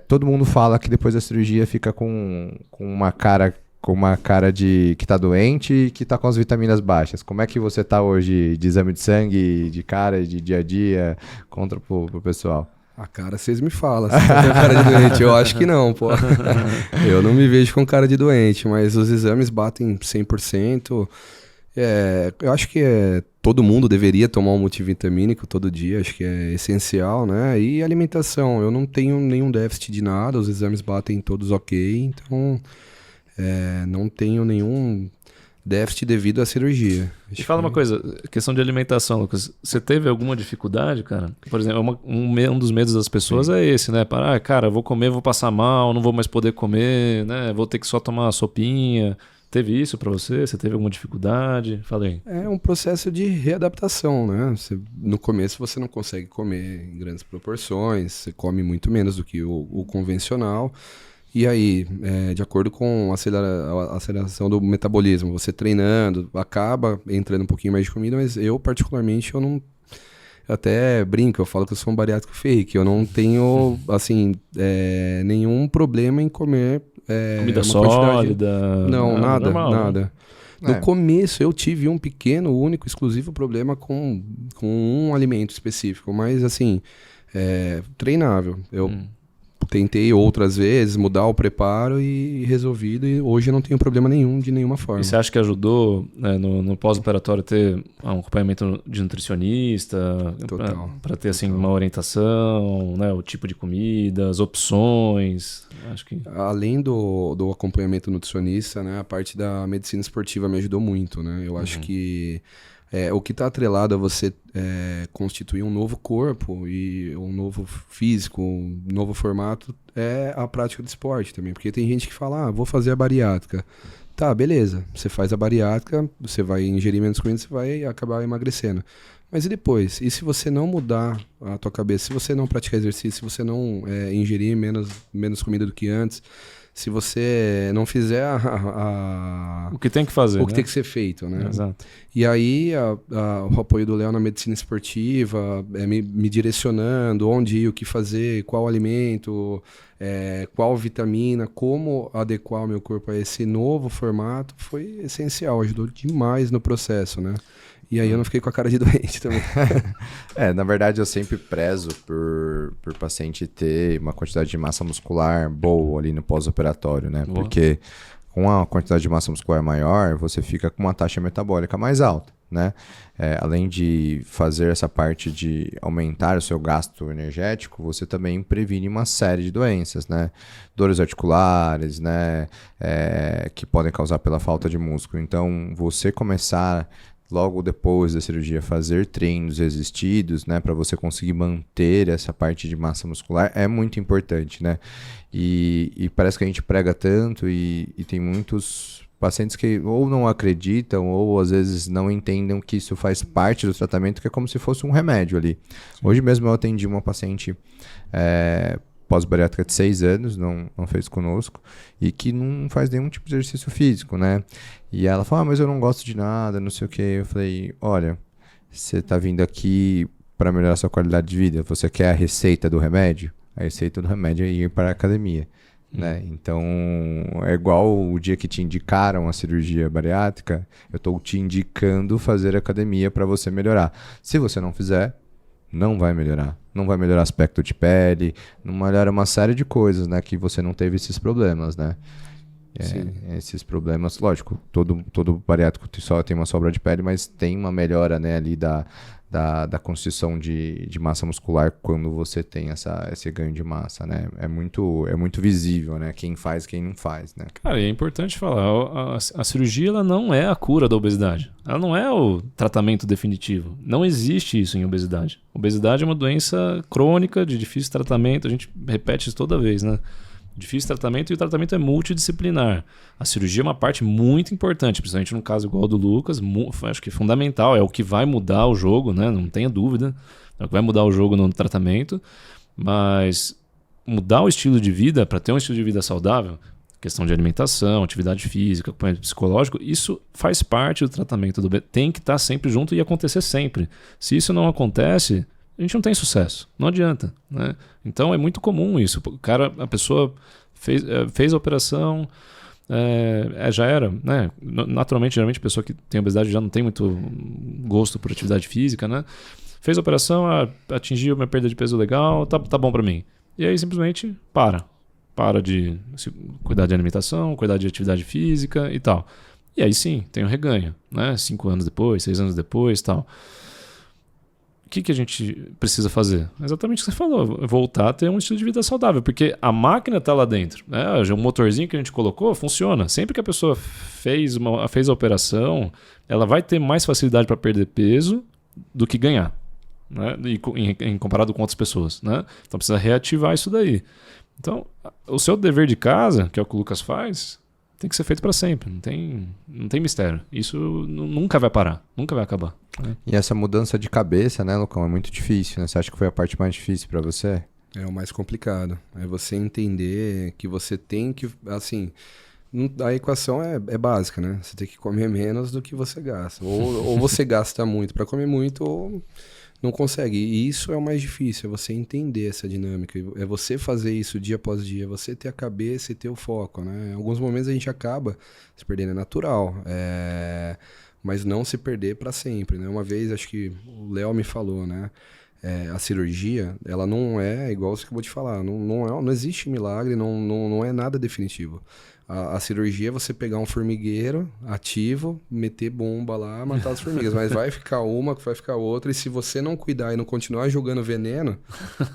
Speaker 1: todo mundo fala que depois da cirurgia fica com uma cara de que tá doente e que tá com as vitaminas baixas. Como é que você tá hoje de exame de sangue, de cara, de dia a dia, contra pro pessoal?
Speaker 3: A cara vocês me falam, se tá com cara de doente. Eu acho que não, pô. Eu não me vejo com cara de doente, mas os exames batem 100%. Eu acho que todo mundo deveria tomar um multivitamínico todo dia, acho que é essencial, né? E alimentação, eu não tenho nenhum déficit de nada, os exames batem todos ok, então... não tenho nenhum déficit devido à cirurgia.
Speaker 2: E fala uma coisa, questão de alimentação, Lucas. Você teve alguma dificuldade, cara? Por exemplo, um dos medos das pessoas é esse, né? Cara, vou comer, vou passar mal, não vou mais poder comer, né? Vou ter que só tomar sopinha. Teve isso pra você? Você teve alguma dificuldade? Fala aí.
Speaker 3: É um processo de readaptação, né? No começo você não consegue comer em grandes proporções, você come muito menos do que o convencional. E aí, de acordo com a aceleração do metabolismo, você treinando, acaba entrando um pouquinho mais de comida, mas eu, particularmente, eu não... Eu até brinco, eu falo que eu sou um bariátrico fake, eu não tenho, assim, nenhum problema em comer...
Speaker 2: comida sólida?
Speaker 3: Não, nada,
Speaker 2: normal,
Speaker 3: nada.
Speaker 2: Né?
Speaker 3: No começo eu tive um pequeno, único, exclusivo problema com um alimento específico, mas assim, treinável. Eu tentei outras vezes mudar o preparo e resolvido, e hoje eu não tenho problema nenhum de nenhuma forma.
Speaker 2: E você acha que ajudou, né, no pós-operatório ter um acompanhamento de nutricionista? Para ter assim, uma orientação, né, o tipo de comida, as opções? Acho que...
Speaker 3: Além do acompanhamento nutricionista, né, a parte da medicina esportiva me ajudou muito, né? Eu acho que o que está atrelado a você constituir um novo corpo e um novo físico, um novo formato, é a prática de esporte também. Porque tem gente que fala, vou fazer a bariátrica. Tá, beleza. Você faz a bariátrica, você vai ingerir menos comida, você vai acabar emagrecendo. Mas e depois? E se você não mudar a tua cabeça? Se você não praticar exercício, se você não ingerir menos comida do que antes... Se você não fizer
Speaker 2: o que tem que fazer,
Speaker 3: o que tem que ser feito, né?
Speaker 2: Exato.
Speaker 3: E aí o apoio do Léo na medicina esportiva, me direcionando onde ir, o que fazer, qual alimento, qual vitamina, como adequar o meu corpo a esse novo formato, foi essencial, ajudou demais no processo, né? E aí eu não fiquei com a cara de doente também.
Speaker 1: Na verdade eu sempre prezo por paciente ter uma quantidade de massa muscular boa ali no pós-operatório, né?
Speaker 2: Boa.
Speaker 1: Porque com a quantidade de massa muscular maior, você fica com uma taxa metabólica mais alta, né? Além de fazer essa parte de aumentar o seu gasto energético, você também previne uma série de doenças, né? Dores articulares, né? Que podem causar pela falta de músculo. Então, você começar... logo depois da cirurgia, fazer treinos resistidos, né, para você conseguir manter essa parte de massa muscular é muito importante, né? E parece que a gente prega tanto e tem muitos pacientes que ou não acreditam ou às vezes não entendem que isso faz parte do tratamento, que é como se fosse um remédio ali. Sim. Hoje mesmo eu atendi uma paciente pós-bariátrica de 6 anos, não fez conosco, e que não faz nenhum tipo de exercício físico, né? E ela falou, mas eu não gosto de nada, não sei o quê. Eu falei, olha, você tá vindo aqui para melhorar sua qualidade de vida, você quer a receita do remédio? A receita do remédio é ir para a academia. Né? Então, é igual o dia que te indicaram a cirurgia bariátrica, eu estou te indicando fazer academia para você melhorar. Se você não fizer, não vai melhorar. Não vai melhorar aspecto de pele, não melhora uma série de coisas, né? Que você não teve esses problemas, né? Esses problemas, lógico, todo bariátrico só tem uma sobra de pele, mas tem uma melhora, né, ali da construção de massa muscular quando você tem esse ganho de massa, né? É muito visível, né? Quem faz, quem não faz, né?
Speaker 2: Cara, e é importante falar, a cirurgia ela não é a cura da obesidade. Ela não é o tratamento definitivo. Não existe isso em obesidade. Obesidade é uma doença crônica, de difícil tratamento. A gente repete isso toda vez, né? Difícil tratamento, e o tratamento é multidisciplinar. A cirurgia é uma parte muito importante, principalmente no caso igual do Lucas, acho que é fundamental, é o que vai mudar o jogo, né? Não tenha dúvida, é o que vai mudar o jogo no tratamento, mas mudar o estilo de vida, para ter um estilo de vida saudável, questão de alimentação, atividade física, acompanhamento psicológico, isso faz parte do tratamento, tem que estar sempre junto e acontecer sempre. Se isso não acontece, a gente não tem sucesso, não adianta, né? Então é muito comum isso. A pessoa fez a operação, já era, né? Naturalmente, geralmente a pessoa que tem obesidade já não tem muito gosto por atividade física, né? Fez a operação, atingiu uma perda de peso legal, tá bom pra mim. E aí simplesmente para de cuidar de alimentação, cuidar de atividade física e tal. E aí sim, tem um reganho, né? 5 anos depois, 6 anos depois e tal. O que a gente precisa fazer? Exatamente o que você falou, voltar a ter um estilo de vida saudável, porque a máquina está lá dentro, né? O motorzinho que a gente colocou funciona. Sempre que a pessoa fez a operação, ela vai ter mais facilidade para perder peso do que ganhar, né? Em comparado com outras pessoas, né? Então precisa reativar isso daí. Então, o seu dever de casa, que é o que o Lucas faz, tem que ser feito para sempre, não tem mistério. Isso nunca vai parar, nunca vai acabar. Né?
Speaker 1: E essa mudança de cabeça, né, Lucão, é muito difícil, né? Você acha que foi a parte mais difícil para você?
Speaker 3: É o mais complicado. É você entender que você tem que, assim, a equação é básica, né? Você tem que comer menos do que você gasta. Ou você gasta muito para comer muito, ou não consegue. E isso é o mais difícil, é você entender essa dinâmica. É você fazer isso dia após dia, você ter a cabeça e ter o foco, né? Em alguns momentos a gente acaba se perdendo, é natural. Mas não se perder para sempre, né? Uma vez, acho que o Léo me falou, né? A cirurgia, ela não é igual você acabou de falar. Não existe milagre, não é nada definitivo. A cirurgia é você pegar um formigueiro ativo, meter bomba lá, matar as formigas. Mas vai ficar uma, vai ficar outra. E se você não cuidar e não continuar jogando veneno,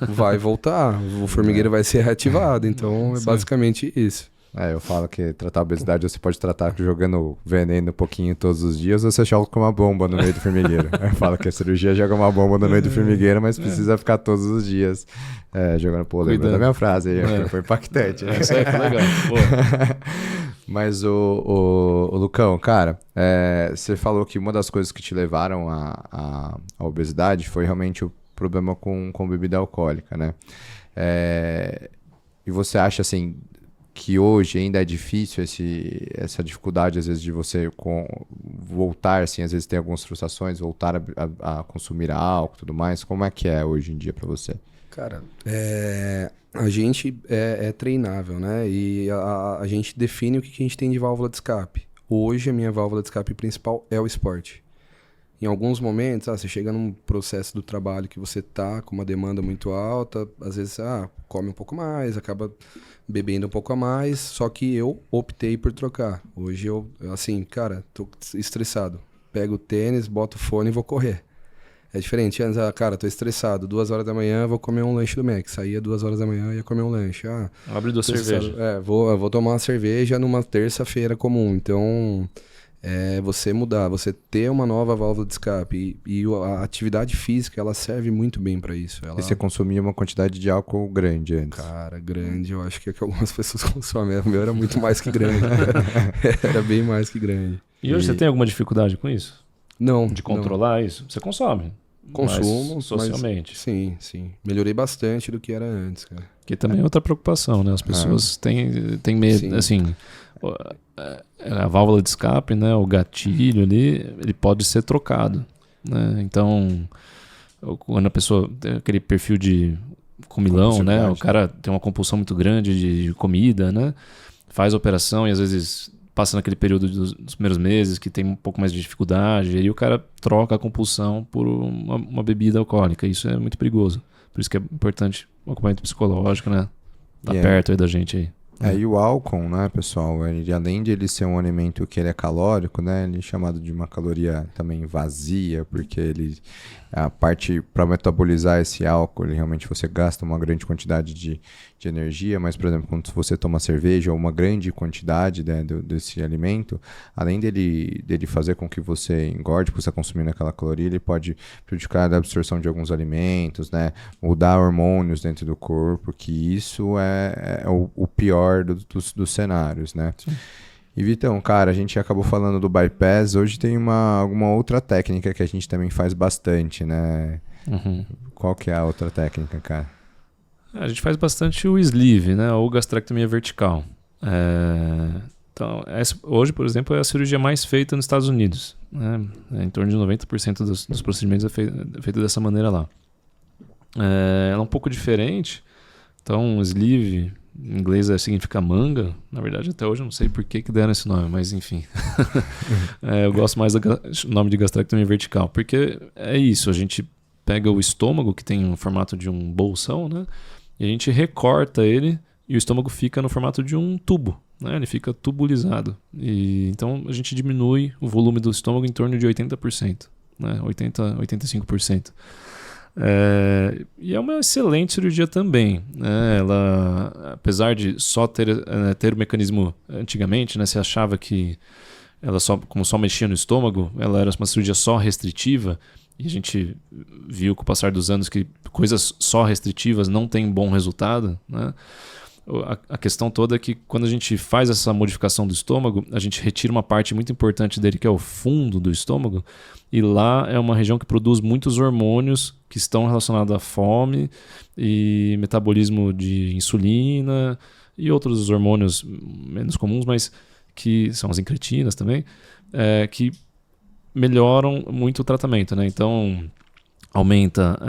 Speaker 3: vai voltar. O formigueiro vai ser reativado. Então, é basicamente isso.
Speaker 1: Eu falo que tratar a obesidade você pode tratar jogando veneno um pouquinho todos os dias, ou você joga com uma bomba no meio do formigueiro. Eu falo que a cirurgia joga uma bomba no meio do formigueiro, mas precisa ficar todos os dias jogando. Pô, lembra da minha frase aí, foi impactante. Né?
Speaker 2: Isso aí foi legal.
Speaker 1: Mas o Lucão, cara, você falou que uma das coisas que te levaram à obesidade foi realmente o problema com bebida alcoólica, né? E você acha assim que hoje ainda é difícil essa dificuldade, às vezes, de você voltar, assim, às vezes tem algumas frustrações, voltar a consumir álcool e tudo mais. Como é que é hoje em dia para você?
Speaker 3: Cara, a gente é treinável, né? E a gente define o que a gente tem de válvula de escape. Hoje, a minha válvula de escape principal é o esporte. Em alguns momentos, você chega num processo do trabalho que você tá com uma demanda muito alta, às vezes, come um pouco mais, acaba bebendo um pouco a mais, só que eu optei por trocar. Hoje eu assim, cara, tô estressado. Pego o tênis, boto o fone e vou correr. É diferente. Antes, cara, tô estressado. 2 horas da manhã, vou comer um lanche do Mac. Saía 2 horas da manhã, ia comer um lanche.
Speaker 2: Abre 2 cervejas.
Speaker 3: Vou tomar uma cerveja numa terça-feira comum. Então, você mudar, você ter uma nova válvula de escape. E a atividade física, ela serve muito bem pra isso.
Speaker 1: E você consumia uma quantidade de álcool grande antes?
Speaker 3: Cara, grande. Eu acho que é que algumas pessoas consomem. O meu era muito mais que grande. Era bem mais que grande.
Speaker 2: E hoje você tem alguma dificuldade com isso?
Speaker 3: Não.
Speaker 2: De controlar isso? Você consome?
Speaker 3: Consumo.
Speaker 2: Socialmente.
Speaker 3: Sim. Melhorei bastante do que era antes, cara.
Speaker 2: Que também é outra preocupação, né? As pessoas têm medo,
Speaker 3: Sim.
Speaker 2: assim, a válvula de escape, né? O gatilho ali, ele pode ser trocado, né? Então, quando a pessoa tem aquele perfil de comilão, né? O cara tem uma compulsão muito grande de comida, né? Faz a operação e às vezes passa naquele período dos primeiros meses que tem um pouco mais de dificuldade, e aí o cara troca a compulsão por uma bebida alcoólica. Isso é muito perigoso. Por isso que é importante o acompanhamento psicológico, né? Tá perto aí da gente aí.
Speaker 1: E o álcool, né, pessoal, ele, além de ele ser um alimento que ele é calórico, né, ele é chamado de uma caloria também vazia, porque ele, a parte para metabolizar esse álcool, ele, realmente você gasta uma grande quantidade de energia, mas, por exemplo, quando você toma cerveja ou uma grande quantidade, né, desse alimento, além dele fazer com que você engorde, porque você está consumindo aquela caloria, ele pode prejudicar a absorção de alguns alimentos, né, mudar hormônios dentro do corpo, que isso é o pior dos cenários, né? Sim. E Vitão, cara, a gente acabou falando do bypass, hoje tem alguma outra técnica que a gente também faz bastante, né?
Speaker 2: Uhum.
Speaker 1: Qual que é a outra técnica, cara?
Speaker 2: A gente faz bastante o sleeve, né? Ou gastrectomia vertical. Então, hoje, por exemplo, é a cirurgia mais feita nos Estados Unidos, né? Em torno de 90% dos procedimentos é feito dessa maneira lá. Ela é um pouco diferente, então sleeve em inglês significa manga. Na verdade, até hoje eu não sei por que deram esse nome, mas enfim. Eu gosto mais do nome de gastrectomia vertical, porque é isso, a gente pega o estômago, que tem o formato de um bolsão, né? E a gente recorta ele e o estômago fica no formato de um tubo, né? Ele fica tubulizado. E, então a gente diminui o volume do estômago em torno de 80%, né? 85%. E é uma excelente cirurgia também, né? Ela, apesar de só ter o mecanismo antigamente, né? Se achava que ela como só mexia no estômago, ela era uma cirurgia só restritiva, e a gente viu com o passar dos anos que coisas só restritivas não têm bom resultado, né? A questão toda é que quando a gente faz essa modificação do estômago, a gente retira uma parte muito importante dele, que é o fundo do estômago, e lá é uma região que produz muitos hormônios que estão relacionados à fome e metabolismo de insulina e outros hormônios menos comuns, mas que são as incretinas também, que melhoram muito o tratamento, né? Então, aumenta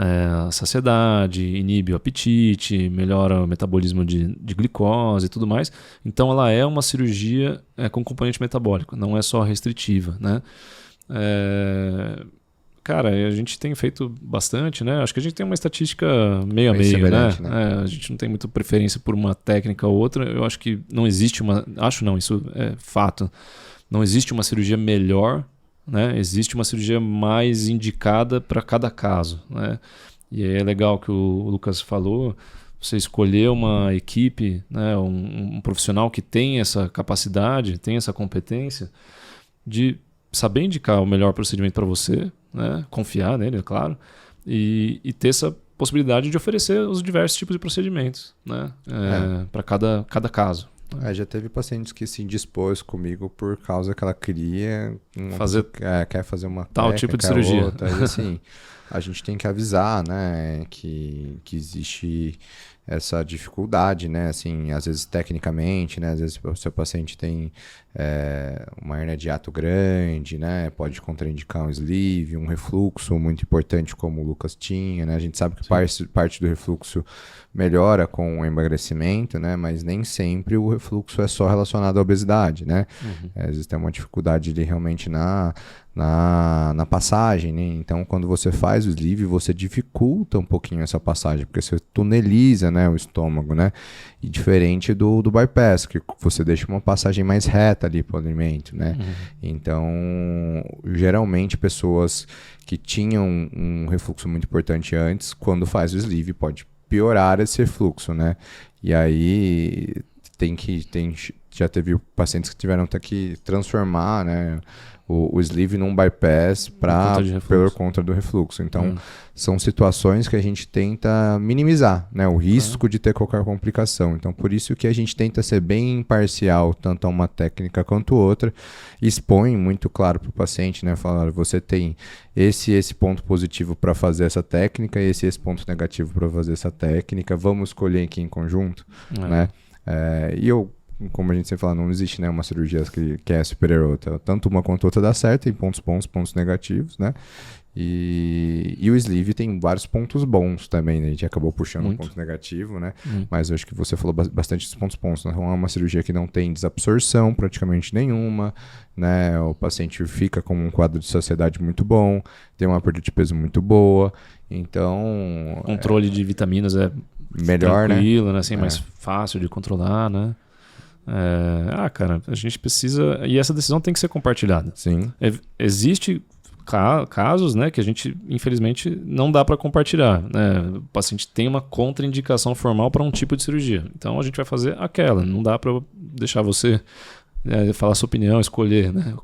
Speaker 2: a saciedade, inibe o apetite, melhora o metabolismo de glicose e tudo mais. Então ela é uma cirurgia com componente metabólico, não é só restritiva, né? Cara, a gente tem feito bastante, né? Acho que a gente tem uma estatística meio a meio, né? A gente não tem muita preferência por uma técnica ou outra. Eu acho que não existe isso é fato. Não existe uma cirurgia melhor, né? Existe uma cirurgia mais indicada para cada caso, né? E é legal que o Lucas falou, você escolher uma equipe, né? um profissional que tem essa capacidade, tem essa competência de saber indicar o melhor procedimento para você, né? Confiar nele, é claro, e ter essa possibilidade de oferecer os diversos tipos de procedimentos, né? Para cada caso.
Speaker 1: Já teve pacientes que se indispôs comigo por causa que ela queria quer fazer uma
Speaker 2: tal tipo de cirurgia.
Speaker 1: Outra. E assim, a gente tem que avisar, né, que existe essa dificuldade, né, assim, às vezes tecnicamente, né, às vezes o seu paciente tem uma hernia de hiato grande, né, pode contraindicar um sleeve, um refluxo muito importante como o Lucas tinha, né, a gente sabe que parte do refluxo melhora com o emagrecimento, né, mas nem sempre o refluxo é só relacionado à obesidade, né, às vezes tem uma dificuldade ali realmente na passagem, né? Então quando você faz o sleeve, você dificulta um pouquinho essa passagem, porque você tuneliza, né, o estômago, né? E diferente do bypass, que você deixa uma passagem mais reta ali para o alimento, né? Então, geralmente pessoas que tinham um refluxo muito importante antes, quando faz o sleeve, pode piorar esse refluxo, né? E aí já teve pacientes que tiveram até que transformar, né, o sleeve num bypass por conta do refluxo. Então, são situações que a gente tenta minimizar, né, o risco de ter qualquer complicação. Então, por isso que a gente tenta ser bem imparcial, tanto a uma técnica quanto outra, expõe muito claro para o paciente, né, falar, você tem esse ponto positivo para fazer essa técnica, esse ponto negativo para fazer essa técnica, vamos escolher aqui em conjunto, né? Como a gente sempre fala, não existe, né, uma cirurgia que é superior a outra. Tanto uma quanto outra dá certo, tem pontos bons, pontos negativos, né? E o sleeve tem vários pontos bons também, né? A gente acabou puxando um ponto negativo, né? Mas eu acho que você falou bastante dos pontos bons. Então, é uma cirurgia que não tem desabsorção praticamente nenhuma, né? O paciente fica com um quadro de saciedade muito bom, tem uma perda de peso muito boa. Então...
Speaker 2: Controle de vitaminas é
Speaker 1: melhor,
Speaker 2: tranquilo, né? Assim, mais fácil de controlar, né? Cara, a gente precisa... E essa decisão tem que ser compartilhada.
Speaker 1: Sim.
Speaker 2: Existe casos, né, que a gente, infelizmente, não dá para compartilhar, né? O paciente tem uma contraindicação formal para um tipo de cirurgia. Então, a gente vai fazer aquela. Não dá para deixar você falar sua opinião, escolher, né,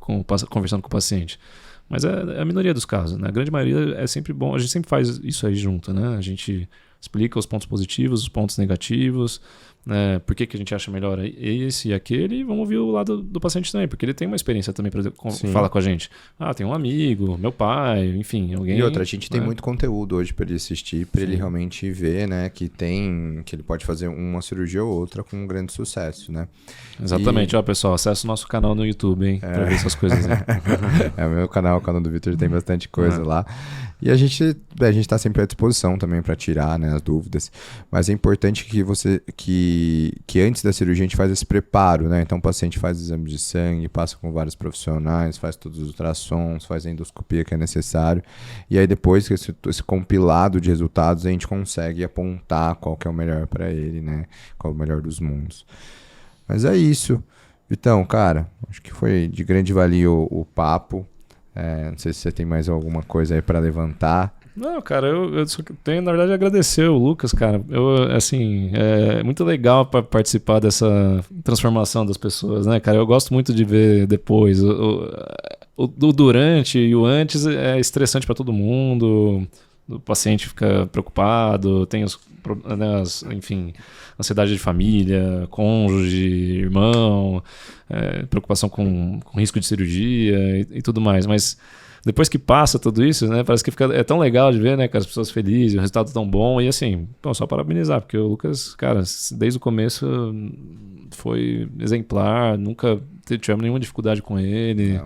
Speaker 2: conversando com o paciente. Mas é a minoria dos casos, né? A grande maioria é sempre bom. A gente sempre faz isso aí junto, né? A gente explica os pontos positivos, os pontos negativos, né? Por que a gente acha melhor esse e aquele, e vamos ouvir o lado do paciente também, porque ele tem uma experiência também para falar com a gente. Tem um amigo, meu pai, enfim, alguém...
Speaker 1: E outra, a gente tem muito conteúdo hoje para ele assistir, para ele realmente ver, né, que ele pode fazer uma cirurgia ou outra com um grande sucesso, né?
Speaker 2: Exatamente. Pessoal, acessa o nosso canal no YouTube, hein, para ver essas coisas aí.
Speaker 1: O meu canal, o canal do Vitor, tem bastante coisa lá. E a gente está sempre à disposição também para tirar, né, as dúvidas. Mas é importante que antes da cirurgia a gente faz esse preparo, né? Então o paciente faz exame de sangue, passa com vários profissionais, faz todos os ultrassons, faz a endoscopia que é necessário. E aí depois que esse compilado de resultados a gente consegue apontar qual que é o melhor para ele, né? Qual é o melhor dos mundos. Mas é isso. Vitão, cara, acho que foi de grande valia o papo. Não sei se você tem mais alguma coisa aí para levantar.
Speaker 2: Não, cara, eu só tenho, na verdade, agradecer o Lucas, cara. É muito legal participar dessa transformação das pessoas, né, cara? Eu gosto muito de ver depois. O durante e o antes é estressante para todo mundo. O paciente fica preocupado, tem enfim, ansiedade de família, cônjuge, irmão, preocupação com risco de cirurgia e tudo mais. Mas depois que passa tudo isso, né, parece que é tão legal de ver, né, que as pessoas felizes, o resultado tão bom. E assim, só parabenizar, porque o Lucas, cara, desde o começo foi exemplar, nunca tivemos nenhuma dificuldade com ele. Não.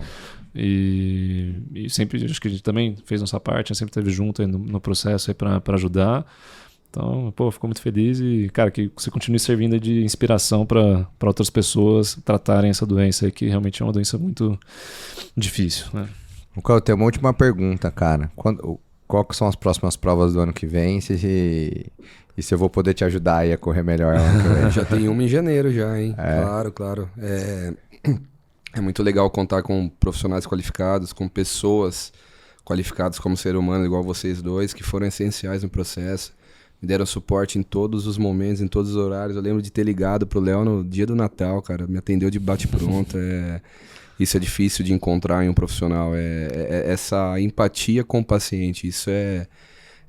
Speaker 2: E sempre, acho que a gente também fez nossa parte, a gente sempre esteve junto aí no processo para ajudar. Então, fico muito feliz e, cara, que você continue servindo de inspiração para outras pessoas tratarem essa doença aí, que realmente é uma doença muito difícil, né?
Speaker 1: Eu tenho uma última pergunta, cara. Qual que são as próximas provas do ano que vem? E se eu vou poder te ajudar aí a correr melhor ano que vem?
Speaker 3: Já tem uma em janeiro já, hein? Claro. É muito legal contar com profissionais qualificados, com pessoas qualificadas como ser humano, igual vocês dois, que foram essenciais no processo. Me deram suporte em todos os momentos, em todos os horários. Eu lembro de ter ligado pro Léo no dia do Natal, cara. Me atendeu de bate-pronto. Isso é difícil de encontrar em um profissional. Essa empatia com o paciente. Isso é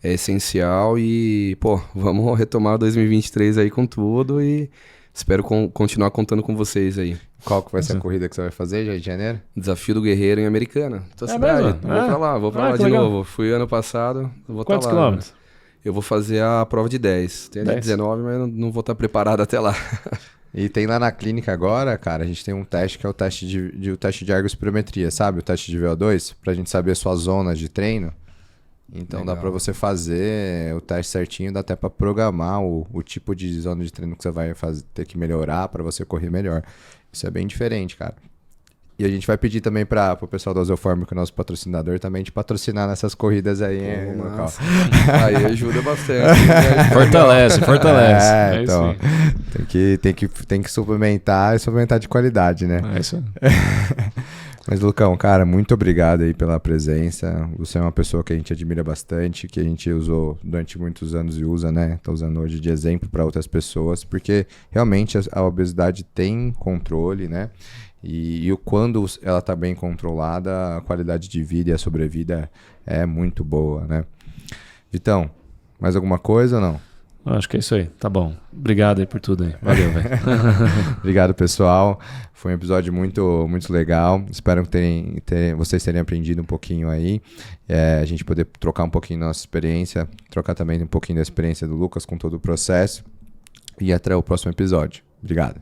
Speaker 3: essencial. E, vamos retomar 2023 aí com tudo. E espero continuar contando com vocês aí.
Speaker 1: Qual que vai ser a corrida que você vai fazer já em janeiro?
Speaker 3: Desafio do Guerreiro em Americana. Tua cidade. Vou pra lá de novo. Fui ano passado.
Speaker 2: Quantos quilômetros?
Speaker 3: Eu vou fazer a prova de 10. Tem 19, mas não vou estar preparado até lá.
Speaker 1: E tem lá na clínica agora, cara, a gente tem um teste que é o teste de ergospirometria, sabe? O teste de VO2, pra gente saber suas zonas de treino. Então legal. Dá pra você fazer o teste certinho, dá até pra programar o tipo de zona de treino que você vai ter que melhorar pra você correr melhor. Isso é bem diferente, cara. E a gente vai pedir também pro pessoal da Ozeoform, que é o nosso patrocinador, também de patrocinar nessas corridas aí.
Speaker 3: Aí ajuda bastante.
Speaker 2: Fortalece.
Speaker 1: Então, tem que suplementar e suplementar de qualidade, né?
Speaker 2: É isso.
Speaker 1: Mas, Lucão, cara, muito obrigado aí pela presença. Você é uma pessoa que a gente admira bastante, que a gente usou durante muitos anos e usa, né? Tá usando hoje de exemplo para outras pessoas, porque realmente a obesidade tem controle, né? E quando ela está bem controlada, a qualidade de vida e a sobrevida é muito boa, né? Vitão, mais alguma coisa ou não?
Speaker 2: Acho que é isso aí. Tá bom. Obrigado aí por tudo aí. Valeu, velho.
Speaker 1: Obrigado, pessoal. Foi um episódio muito, muito legal. Espero que vocês tenham aprendido um pouquinho aí. A gente poder trocar um pouquinho da nossa experiência, trocar também um pouquinho da experiência do Lucas com todo o processo. E até o próximo episódio. Obrigado.